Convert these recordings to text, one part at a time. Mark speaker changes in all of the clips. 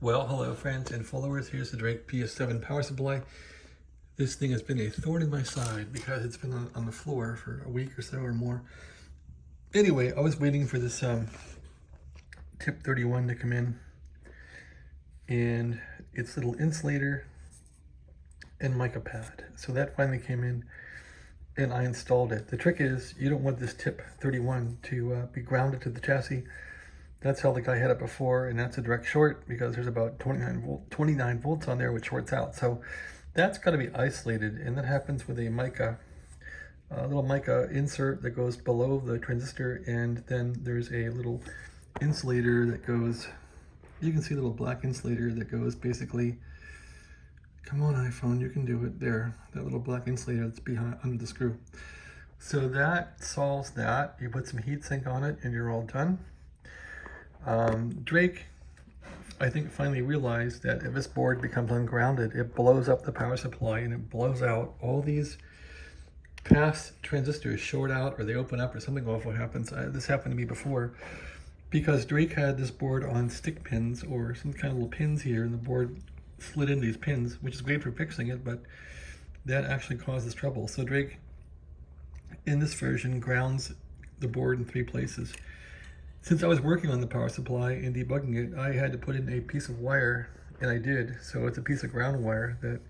Speaker 1: Well, hello friends and followers. Here's the Drake PS7 power supply. This thing has been a thorn in my side because it's been on the floor for a week or so or more. Anyway, I was waiting for this TIP31 to come in, and its little insulator and mica pad. So that finally came in and I installed it. The trick is you don't want this TIP31 to be grounded to the chassis. That's how the guy had it before, and that's a direct short because there's about 29 volts on there, which shorts out. So that's got to be isolated, and that happens with a mica, little mica insert that goes below the transistor, and then there's a little insulator that goes, you can see a little black insulator that goes basically, come on iPhone, you can do it there, that little black insulator that's behind under the screw. So that solves that. You put some heat sink on it and you're all done. Drake, I think, finally realized that if this board becomes ungrounded, it blows up the power supply and it blows out all these past transistors, short out or they open up or something awful happens. This happened to me before because Drake had this board on stick pins or some kind of little pins here, and the board slid into these pins, which is great for fixing it, but that actually causes trouble. So Drake, in this version, grounds the board in 3 places. Since I was working on the power supply and debugging it, I had to put in a piece of wire, and I did. So it's a piece of ground wire that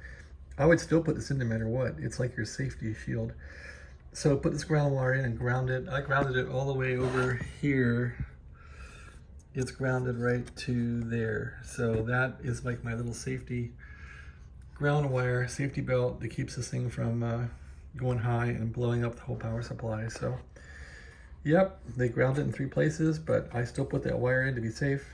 Speaker 1: I would still put this in no matter what. It's like your safety shield. So put this ground wire in and ground it. I grounded it all the way over here. It's grounded right to there. So that is like my little safety ground wire, safety belt that keeps this thing from going high and blowing up the whole power supply. So yep, they ground it in 3 places, but I still put that wire in to be safe.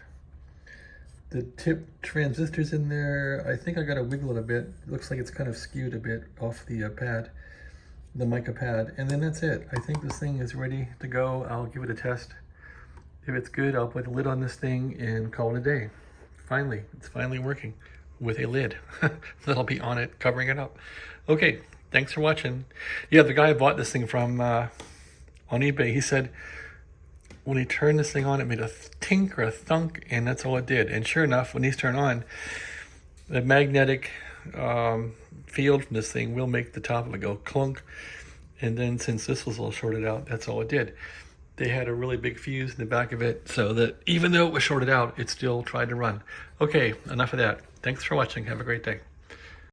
Speaker 1: The tip transistors in there, I think I got to wiggle it a bit. It looks like it's kind of skewed a bit off the pad, the mica pad. And then that's it. I think this thing is ready to go. I'll give it a test. If it's good, I'll put the lid on this thing and call it a day. Finally, it's finally working with a lid that'll be on it, covering it up. Okay, thanks for watching. Yeah, the guy I bought this thing from, on eBay, he said when he turned this thing on, it made a tink or a thunk, and that's all it did. And sure enough, when these turn on, the magnetic field from this thing will make the top of it go clunk. And then since this was all shorted out, that's all it did. They had a really big fuse in the back of it so that even though it was shorted out, it still tried to run. Okay, enough of that. Thanks for watching. Have a great day.